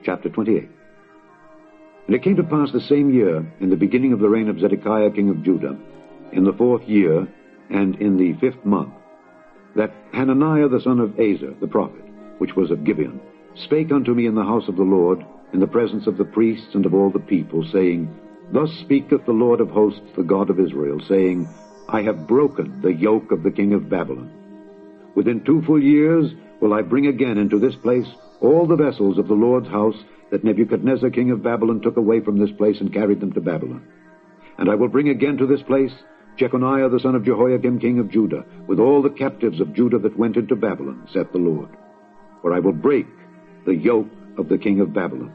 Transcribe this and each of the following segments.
chapter 28. And it came to pass the same year, in the beginning of the reign of Zedekiah king of Judah, in the 4th year, and in the 5th month, that Hananiah the son of Asa, the prophet, which was of Gibeon, spake unto me in the house of the Lord, in the presence of the priests and of all the people, saying, Thus speaketh the Lord of hosts, the God of Israel, saying, I have broken the yoke of the king of Babylon. Within 2 full years will I bring again into this place all the vessels of the Lord's house that Nebuchadnezzar king of Babylon took away from this place and carried them to Babylon. And I will bring again to this place Jeconiah the son of Jehoiakim king of Judah, with all the captives of Judah that went into Babylon, saith the Lord. For I will break the yoke of the king of Babylon.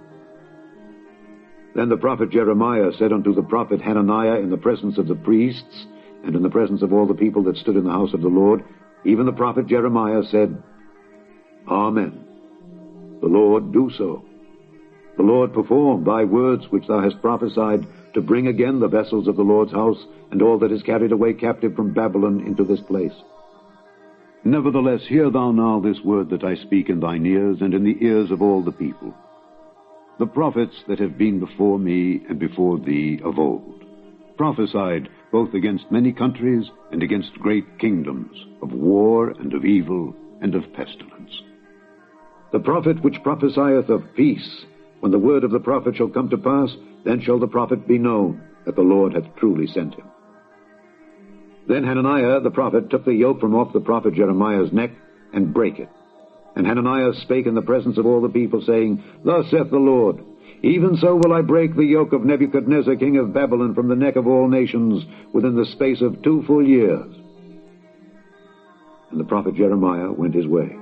Then the prophet Jeremiah said unto the prophet Hananiah in the presence of the priests, and in the presence of all the people that stood in the house of the Lord, even the prophet Jeremiah said, Amen. The Lord do so. The Lord perform thy words which thou hast prophesied, to bring again the vessels of the Lord's house, and all that is carried away captive from Babylon into this place. Nevertheless, hear thou now this word that I speak in thine ears, and in the ears of all the people. The prophets that have been before me and before thee of old prophesied both against many countries and against great kingdoms, of war and of evil and of pestilence. The prophet which prophesieth of peace, when the word of the prophet shall come to pass, then shall the prophet be known that the Lord hath truly sent him. Then Hananiah the prophet took the yoke from off the prophet Jeremiah's neck, and brake it. And Hananiah spake in the presence of all the people, saying, Thus saith the Lord, Even so will I break the yoke of Nebuchadnezzar king of Babylon from the neck of all nations within the space of 2 full years. And the prophet Jeremiah went his way.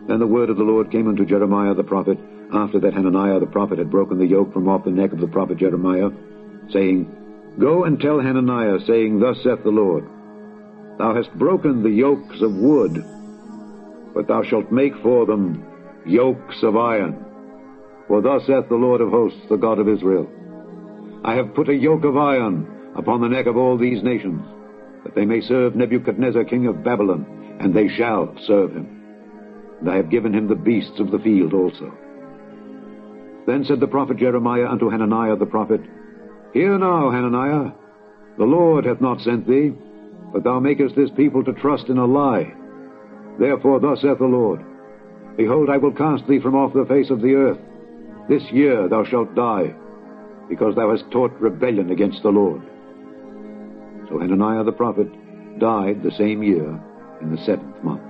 Then the word of the Lord came unto Jeremiah the prophet, after that Hananiah the prophet had broken the yoke from off the neck of the prophet Jeremiah, saying, Go and tell Hananiah, saying, Thus saith the Lord, Thou hast broken the yokes of wood, but thou shalt make for them yokes of iron. For thus saith the Lord of hosts, the God of Israel, I have put a yoke of iron upon the neck of all these nations, that they may serve Nebuchadnezzar king of Babylon, and they shall serve him. And I have given him the beasts of the field also. Then said the prophet Jeremiah unto Hananiah the prophet, Hear now, Hananiah, the Lord hath not sent thee, but thou makest this people to trust in a lie. Therefore thus saith the Lord, Behold, I will cast thee from off the face of the earth. This year thou shalt die, because thou hast taught rebellion against the Lord. So Hananiah the prophet died the same year in the 7th month.